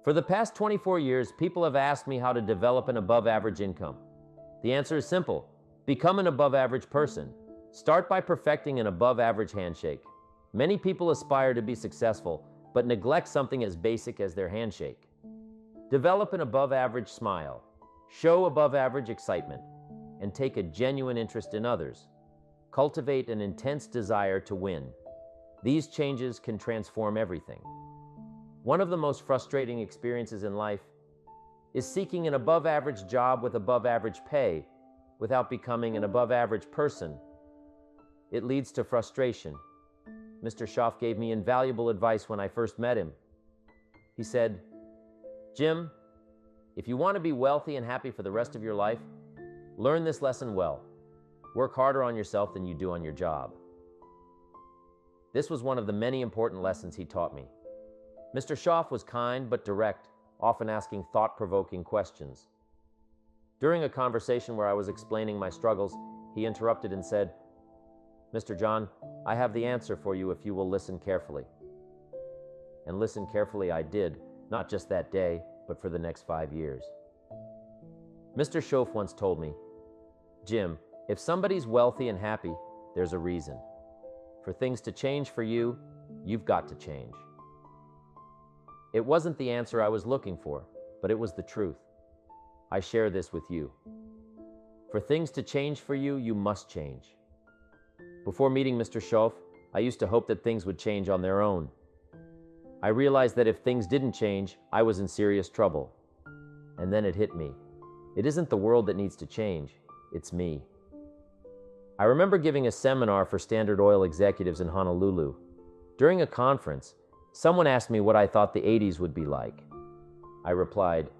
For the past 24 years, people have asked me how to develop an above-average income. The answer is simple. Become an above-average person. Start by perfecting an above-average handshake. Many people aspire to be successful, but neglect something as basic as their handshake. Develop an above-average smile. Show above-average excitement, and take a genuine interest in others. Cultivate an intense desire to win. These changes can transform everything. One of the most frustrating experiences in life is seeking an above-average job with above-average pay without becoming an above-average person. It leads to frustration. Mr. Schaff gave me invaluable advice when I first met him. He said, "Jim, if you want to be wealthy and happy for the rest of your life, learn this lesson well. Work harder on yourself than you do on your job." This was one of the many important lessons he taught me. Mr. Schaff was kind but direct, often asking thought-provoking questions. During a conversation where I was explaining my struggles, he interrupted and said, "Mr. John, I have the answer for you if you will listen carefully." And listen carefully I did, not just that day, but for the next 5 years. Mr. Schaff once told me, "Jim, if somebody's wealthy and happy, there's a reason. For things to change for you, you've got to change." It wasn't the answer I was looking for, but it was the truth. I share this with you. For things to change for you, you must change. Before meeting Mr. Schaff, I used to hope that things would change on their own. I realized that if things didn't change, I was in serious trouble. And then it hit me. It isn't the world that needs to change, it's me. I remember giving a seminar for Standard Oil executives in Honolulu. During a conference, someone asked me what I thought the 80s would be like. I replied,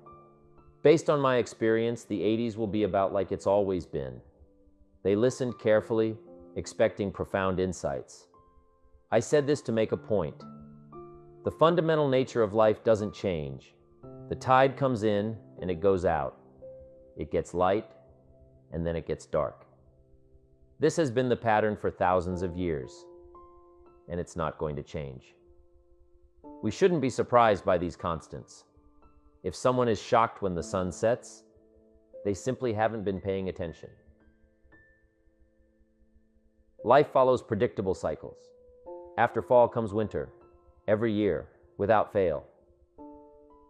"Based on my experience, the 80s will be about like it's always been." They listened carefully, expecting profound insights. I said this to make a point. The fundamental nature of life doesn't change. The tide comes in and it goes out. It gets light and then it gets dark. This has been the pattern for thousands of years, and it's not going to change. We shouldn't be surprised by these constants. If someone is shocked when the sun sets, they simply haven't been paying attention. Life follows predictable cycles. After fall comes winter, every year, without fail.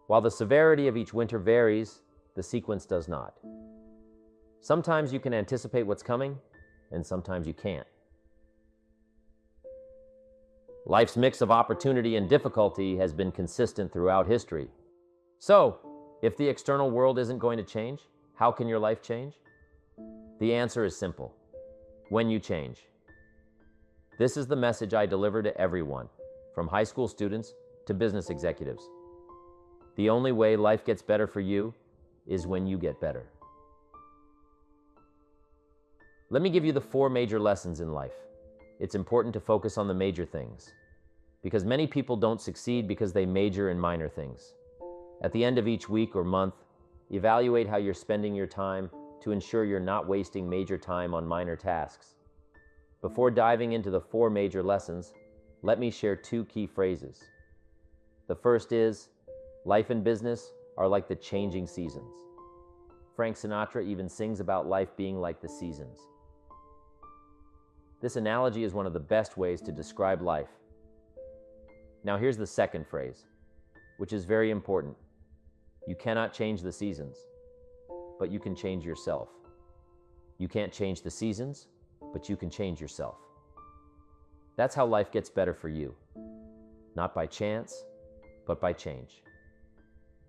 While the severity of each winter varies, the sequence does not. Sometimes you can anticipate what's coming, and sometimes you can't. Life's mix of opportunity and difficulty has been consistent throughout history. So, if the external world isn't going to change, how can your life change? The answer is simple: when you change. This is the message I deliver to everyone, from high school students to business executives. The only way life gets better for you is when you get better. Let me give you the 4 major lessons in life. It's important to focus on the major things, because many people don't succeed because they major in minor things. At the end of each week or month, evaluate how you're spending your time to ensure you're not wasting major time on minor tasks. Before diving into the 4 major lessons, let me share 2 key phrases. The first is, life and business are like the changing seasons. Frank Sinatra even sings about life being like the seasons. This analogy is one of the best ways to describe life. Now here's the second phrase, which is very important. You cannot change the seasons, but you can change yourself. You can't change the seasons, but you can change yourself. That's how life gets better for you. Not by chance, but by change.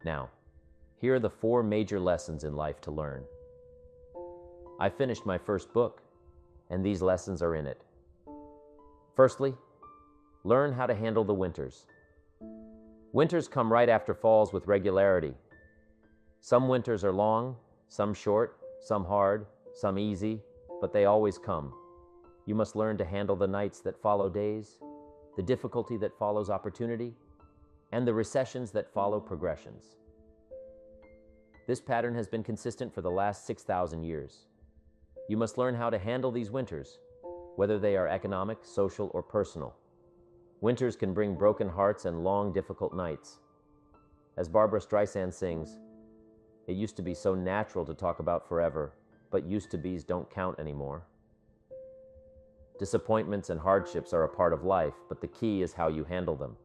Now, here are the 4 major lessons in life to learn. I finished my first book, and these lessons are in it. Firstly, learn how to handle the winters. Winters come right after falls with regularity. Some winters are long, some short, some hard, some easy, but they always come. You must learn to handle the nights that follow days, the difficulty that follows opportunity, and the recessions that follow progressions. This pattern has been consistent for the last 6,000 years. You must learn how to handle these winters, whether they are economic, social, or personal. Winters can bring broken hearts and long, difficult nights. As Barbara Streisand sings, "It used to be so natural to talk about forever, but used to be's don't count anymore." Disappointments and hardships are a part of life, but the key is how you handle them.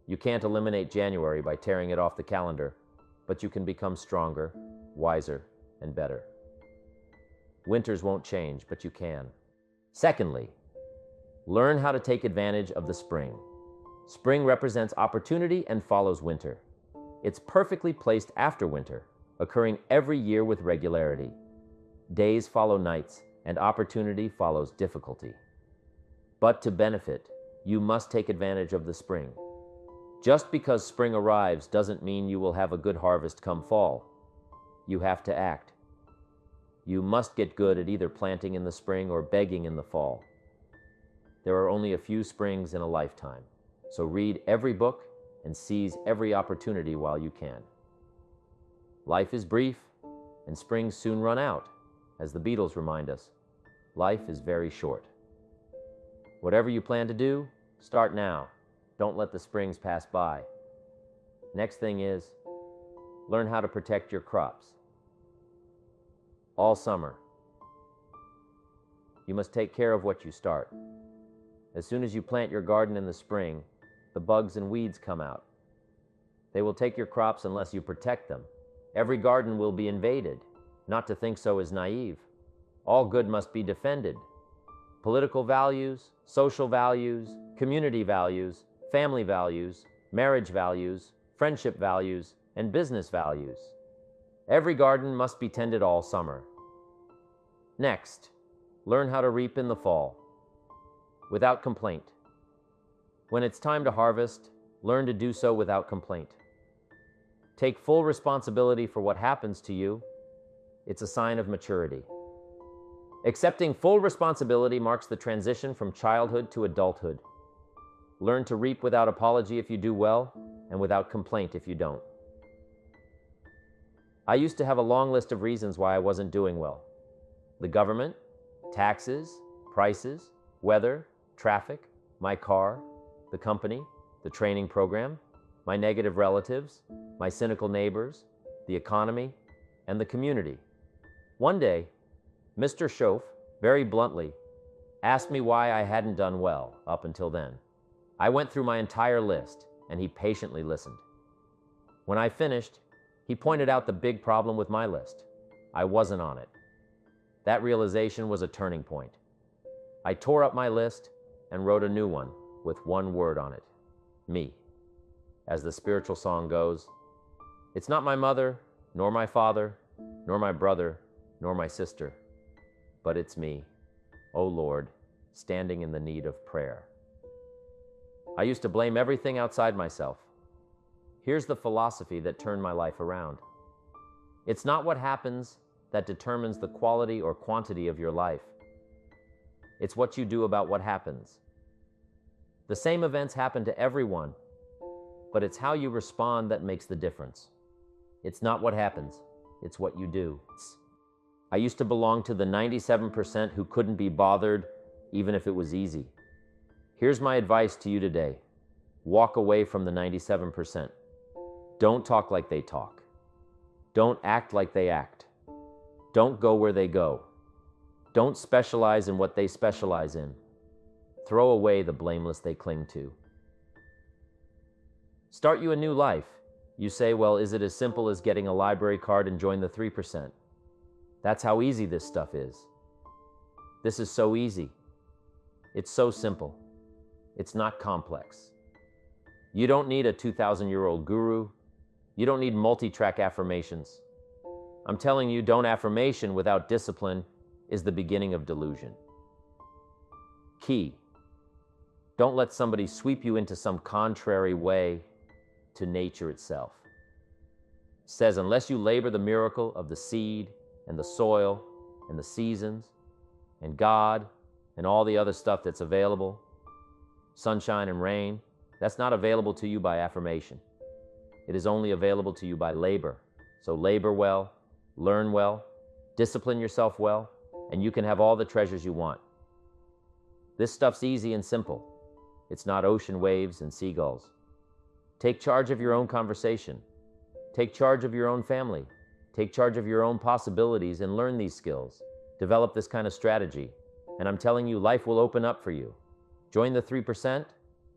You can't eliminate January by tearing it off the calendar, but you can become stronger, wiser, and better. Winters won't change, but you can. Secondly, learn how to take advantage of the spring. Spring represents opportunity and follows winter. It's perfectly placed after winter, occurring every year with regularity. Days follow nights, and opportunity follows difficulty. But to benefit, you must take advantage of the spring. Just because spring arrives doesn't mean you will have a good harvest come fall. You have to act. You must get good at either planting in the spring or begging in the fall. There are only a few springs in a lifetime, so read every book and seize every opportunity while you can. Life is brief, and springs soon run out. As the Beatles remind us, life is very short. Whatever you plan to do, start now. Don't let the springs pass by. Next thing is, learn how to protect your crops. All summer, you must take care of what you start. As soon as you plant your garden in the spring, the bugs and weeds come out. They will take your crops unless you protect them. Every garden will be invaded. Not to think so is naive. All good must be defended. Political values, social values, community values, family values, marriage values, friendship values, and business values. Every garden must be tended all summer. Next, learn how to reap in the fall, without complaint. When it's time to harvest, learn to do so without complaint. Take full responsibility for what happens to you. It's a sign of maturity. Accepting full responsibility marks the transition from childhood to adulthood. Learn to reap without apology if you do well, and without complaint if you don't. I used to have a long list of reasons why I wasn't doing well. The government, taxes, prices, weather, traffic, my car, the company, the training program, my negative relatives, my cynical neighbors, the economy, and the community. One day, Mr. Schoaf, very bluntly, asked me why I hadn't done well up until then. I went through my entire list, and he patiently listened. When I finished, he pointed out the big problem with my list. I wasn't on it. That realization was a turning point. I tore up my list and wrote a new one with one word on it: me. As the spiritual song goes, it's not my mother, nor my father, nor my brother, nor my sister, but it's me, O Lord, standing in the need of prayer. I used to blame everything outside myself. Here's the philosophy that turned my life around. It's not what happens that determines the quality or quantity of your life. It's what you do about what happens. The same events happen to everyone, but it's how you respond that makes the difference. It's not what happens, it's what you do. I used to belong to the 97% who couldn't be bothered even if it was easy. Here's my advice to you today. Walk away from the 97%. Don't talk like they talk. Don't act like they act. Don't go where they go. Don't specialize in what they specialize in. Throw away the blameless they cling to. Start you a new life. You say, well, is it as simple as getting a library card and join the 3%? That's how easy this stuff is. This is so easy. It's so simple. It's not complex. You don't need a 2,000-year-old guru. You don't need multi-track affirmations. I'm telling you, don't affirmation without discipline is the beginning of delusion. Key: don't let somebody sweep you into some contrary way to nature itself. It says, unless you labor the miracle of the seed and the soil and the seasons and God and all the other stuff that's available, sunshine and rain, that's not available to you by affirmation. It is only available to you by labor. So labor well, learn well, discipline yourself well, and you can have all the treasures you want. This stuff's easy and simple. It's not ocean waves and seagulls. Take charge of your own conversation. Take charge of your own family. Take charge of your own possibilities and learn these skills. Develop this kind of strategy. And I'm telling you, life will open up for you. Join the 3%,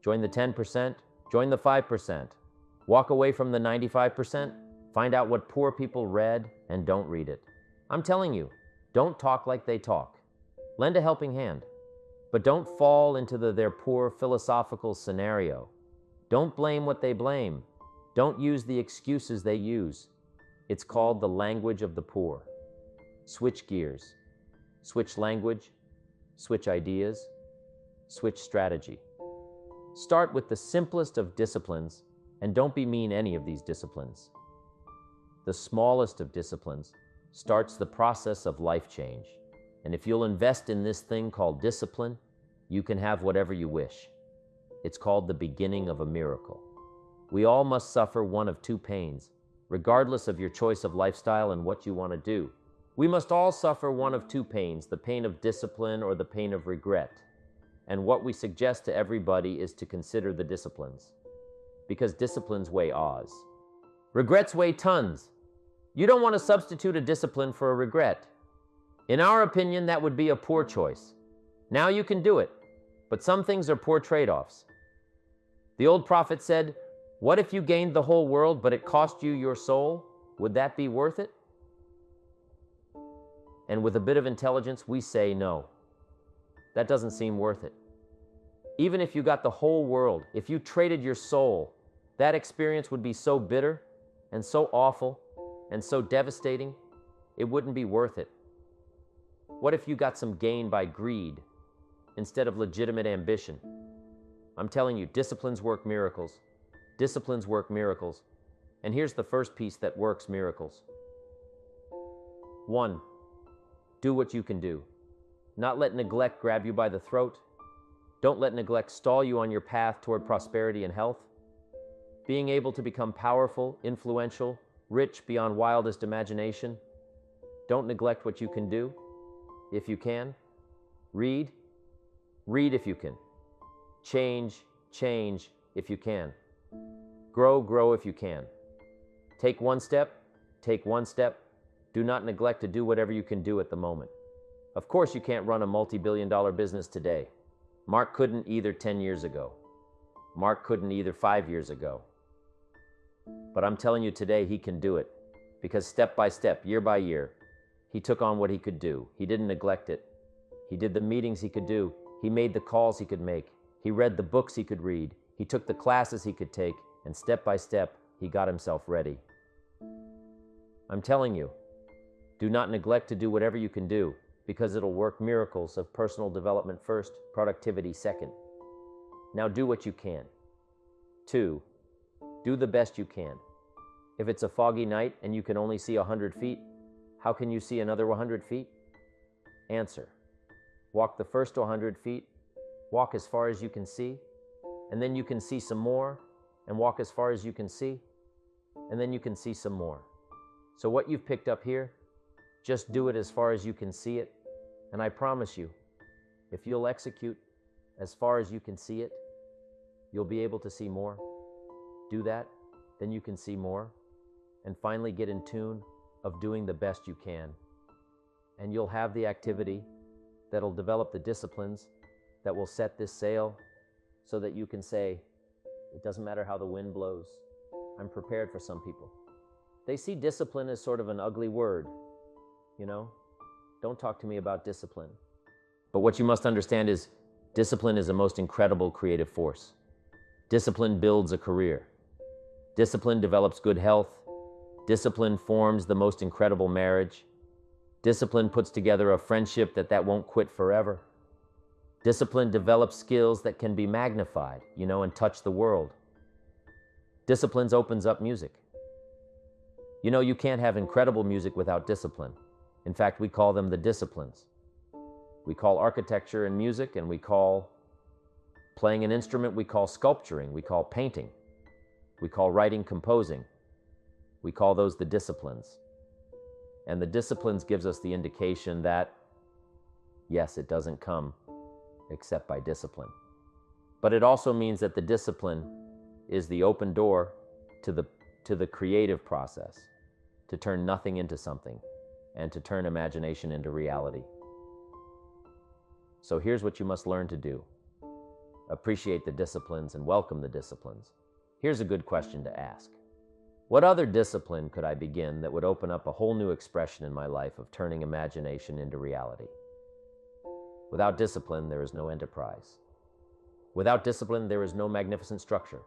join the 10%, join the 5%. Walk away from the 95%. Find out what poor people read and don't read it. I'm telling you, don't talk like they talk. Lend a helping hand, but don't fall into their poor philosophical scenario. Don't blame what they blame. Don't use the excuses they use. It's called the language of the poor. Switch gears. Switch language. Switch ideas. Switch strategy. Start with the simplest of disciplines and don't be mean any of these disciplines. The smallest of disciplines starts the process of life change. And if you'll invest in this thing called discipline, you can have whatever you wish. It's called the beginning of a miracle. We all must suffer one of two pains, regardless of your choice of lifestyle and what you want to do. We must all suffer one of two pains, the pain of discipline or the pain of regret. And what we suggest to everybody is to consider the disciplines, because disciplines weigh Oz. Regrets weigh tons. You don't want to substitute a discipline for a regret. In our opinion, that would be a poor choice. Now you can do it, but some things are poor trade-offs. The old prophet said, "What if you gained the whole world, but it cost you your soul? Would that be worth it?" And with a bit of intelligence, we say no. That doesn't seem worth it. Even if you got the whole world, if you traded your soul, that experience would be so bitter and so awful and so devastating, it wouldn't be worth it. What if you got some gain by greed instead of legitimate ambition? I'm telling you, disciplines work miracles. Disciplines work miracles. And here's the first piece that works miracles. 1, do what you can do. Not let neglect grab you by the throat. Don't let neglect stall you on your path toward prosperity and health. Being able to become powerful, influential, rich beyond wildest imagination. Don't neglect what you can do. If you can, read. Read if you can. Change if you can. Grow if you can. Take one step. Do not neglect to do whatever you can do at the moment. Of course, you can't run a multi-billion-dollar business today. Mark couldn't either 10 years ago. Mark couldn't either 5 years ago. But I'm telling you today, he can do it. Because step by step, year by year, he took on what he could do. He didn't neglect it. He did the meetings he could do. He made the calls he could make. He read the books he could read. He took the classes he could take. And step by step, he got himself ready. I'm telling you, do not neglect to do whatever you can do, because it'll work miracles of personal development first, productivity second. Now do what you can. 2, do the best you can. If it's a foggy night and you can only see 100 feet, how can you see another 100 feet? Answer. Walk the first 100 feet, walk as far as you can see, and then you can see some more, and walk as far as you can see, and then you can see some more. So what you've picked up here, just do it as far as you can see it, and I promise you, if you'll execute as far as you can see it, you'll be able to see more. Do that, then you can see more, and finally get in tune of doing the best you can. And you'll have the activity that'll develop the disciplines that will set this sail so that you can say, it doesn't matter how the wind blows. I'm prepared for some people. They see discipline as sort of an ugly word, you know? Don't talk to me about discipline. But what you must understand is discipline is a most incredible creative force. Discipline builds a career. Discipline develops good health. Discipline forms the most incredible marriage. Discipline puts together a friendship that won't quit forever. Discipline develops skills that can be magnified, and touch the world. Discipline opens up music. You can't have incredible music without discipline. In fact, we call them the disciplines. We call architecture and music, and we call playing an instrument, we call sculpturing, we call painting, we call writing, composing. We call those the disciplines. And the disciplines gives us the indication that, yes, it doesn't come except by discipline. But it also means that the discipline is the open door to the creative process, to turn nothing into something, and to turn imagination into reality. So here's what you must learn to do. Appreciate the disciplines and welcome the disciplines. Here's a good question to ask. What other discipline could I begin that would open up a whole new expression in my life of turning imagination into reality? Without discipline, there is no enterprise. Without discipline, there is no magnificent structure.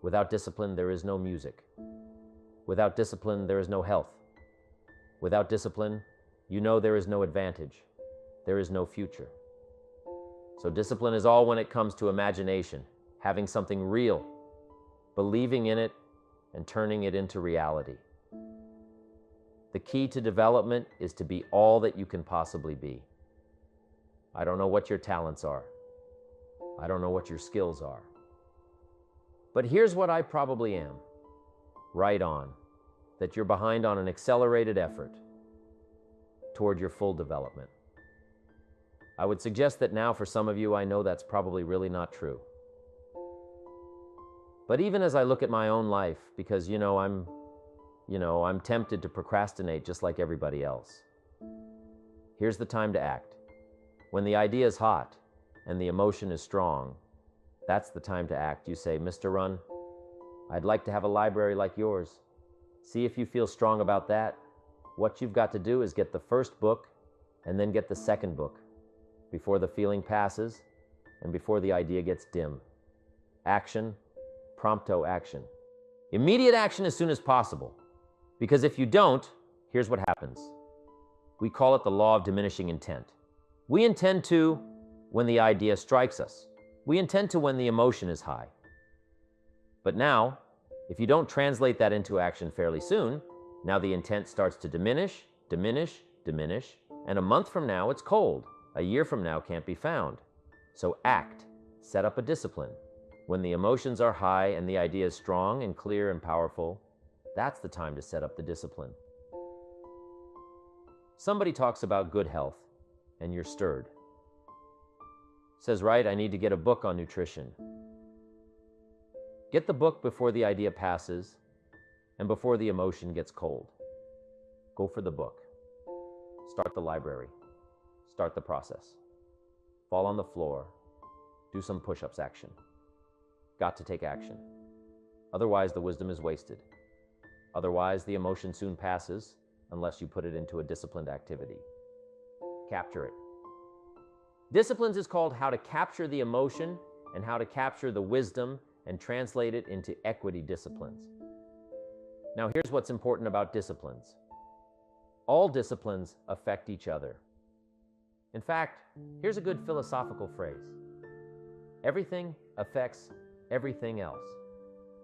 Without discipline, there is no music. Without discipline, there is no health. Without discipline, you know there is no advantage. There is no future. So discipline is all when it comes to imagination, having something real, believing in it, and turning it into reality. The key to development is to be all that you can possibly be. I don't know what your talents are. I don't know what your skills are. But here's what I probably am. Right on. That you're behind on an accelerated effort toward your full development. I would suggest that now for some of you, I know that's probably really not true. But even as I look at my own life, because I'm tempted to procrastinate just like everybody else. Here's the time to act. When the idea is hot and the emotion is strong, that's the time to act. You say, Mr. Rohn, I'd like to have a library like yours. See if you feel strong about that. What you've got to do is get the first book and then get the second book before the feeling passes and before the idea gets dim. Action, prompto action. Immediate action as soon as possible. Because if you don't, here's what happens. We call it the law of diminishing intent. We intend to when the idea strikes us. We intend to when the emotion is high. But now, if you don't translate that into action fairly soon, now the intent starts to diminish, and a month from now it's cold. A year from now can't be found. So act, set up a discipline. When the emotions are high and the idea is strong and clear and powerful, that's the time to set up the discipline. Somebody talks about good health, and you're stirred. Says, right, I need to get a book on nutrition. Get the book before the idea passes and before the emotion gets cold. Go for the book. Start the library. Start the process. Fall on the floor. Do some push-ups action. Got to take action. Otherwise, the wisdom is wasted. Otherwise, the emotion soon passes unless you put it into a disciplined activity. Capture it. Disciplines is called how to capture the emotion and how to capture the wisdom and translate it into equity disciplines. Now, here's what's important about disciplines. All disciplines affect each other. In fact, here's a good philosophical phrase. Everything affects everything else.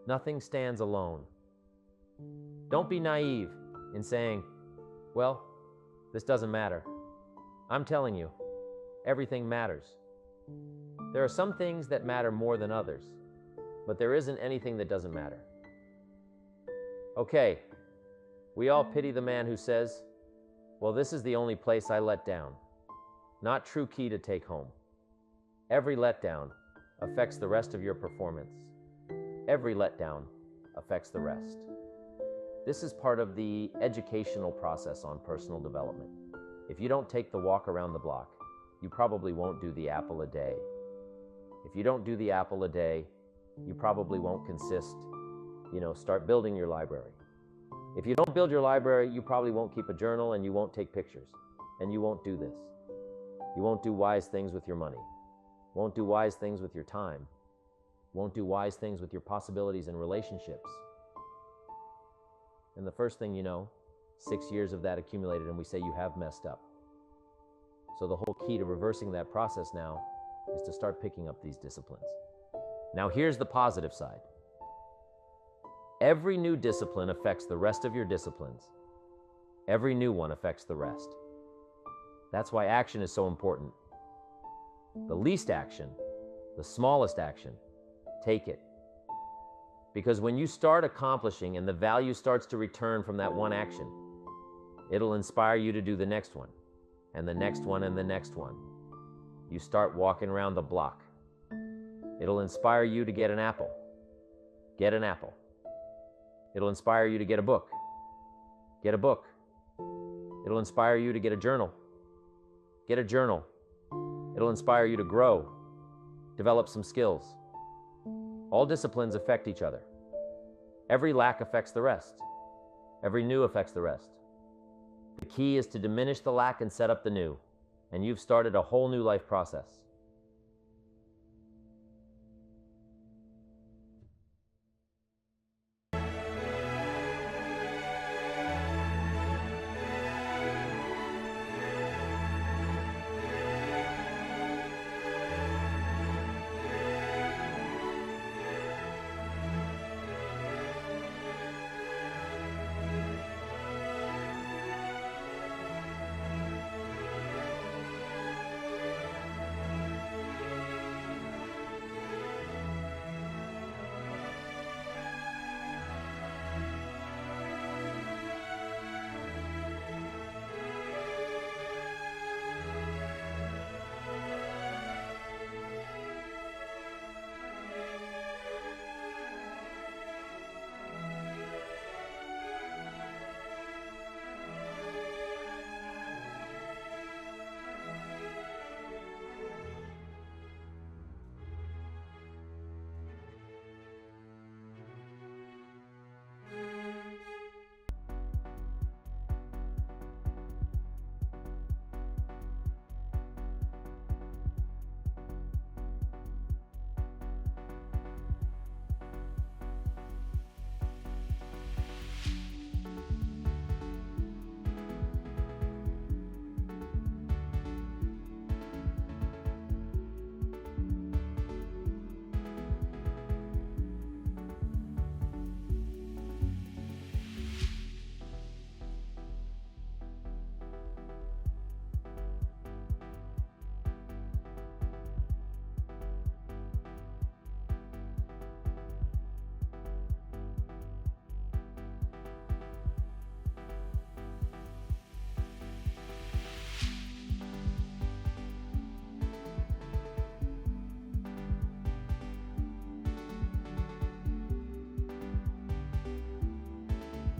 Nothing stands alone. Don't be naive in saying, well, this doesn't matter. I'm telling you, everything matters. There are some things that matter more than others, but there isn't anything that doesn't matter. Okay, we all pity the man who says, well, this is the only place I let down. Not true key to take home. Every letdown affects the rest of your performance. Every letdown affects the rest. This is part of the educational process on personal development. If you don't take the walk around the block, you probably won't do the apple a day. If you don't do the apple a day, you probably won't start building your library. If you don't build your library, you probably won't keep a journal and you won't take pictures. And you won't do this. You won't do wise things with your money. Won't do wise things with your time. Won't do wise things with your possibilities and relationships. And the first thing you know, 6 years of that accumulated and we say you have messed up. So the whole key to reversing that process now is to start picking up these disciplines. Now here's the positive side. Every new discipline affects the rest of your disciplines. Every new one affects the rest. That's why action is so important. The least action, the smallest action, take it. Because when you start accomplishing and the value starts to return from that one action, it'll inspire you to do the next one, and the next one, and the next one. You start walking around the block. It'll inspire you to get an apple. Get an apple. It'll inspire you to get a book. Get a book. It'll inspire you to get a journal. Get a journal. It'll inspire you to grow, develop some skills. All disciplines affect each other. Every lack affects the rest. Every new affects the rest. The key is to diminish the lack and set up the new, and you've started a whole new life process.